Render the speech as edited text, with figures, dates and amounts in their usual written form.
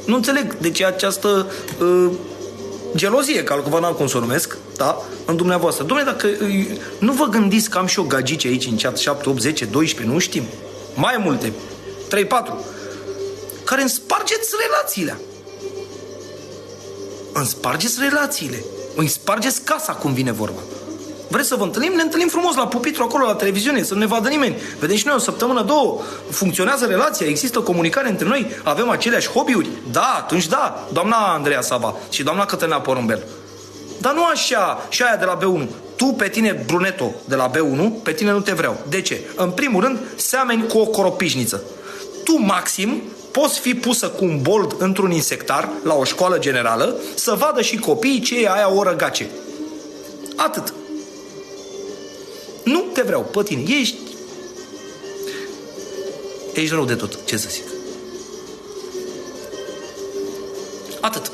Nu înțeleg de ce această gelozie, că altcumva n-am cum să o numesc, da, în dumneavoastră. Dom'le, dacă nu vă gândiți că am și o gagici aici în chat, 7, 8, 10, 12, nu știm, mai multe, 3, 4, care îmi spargeți relațiile. Îmi spargeți relațiile. Îmi spargeți casa, cum vine vorba. Vreți să vă întâlnim? Ne întâlnim frumos la pupitru acolo, la televiziune, să nu ne vadă nimeni. Vedem și noi o săptămână, două, funcționează relația, există comunicare între noi, avem aceleași hobby-uri. Da, atunci da, doamna Andreea Sava și doamna Cătălina Porumbel. Dar nu așa, și aia de la B1. Tu, pe tine, bruneto, de la B1, pe tine nu te vreau. De ce? În primul rând, seameni cu o coropișniță. Tu, Maxim, poți fi pusă cu un bold într-un insectar, la o școală generală, să vadă și copiii ce e aia o răgace. Atât. Nu te vreau pe tine. Ești rău de tot. Ce să zic? Atât.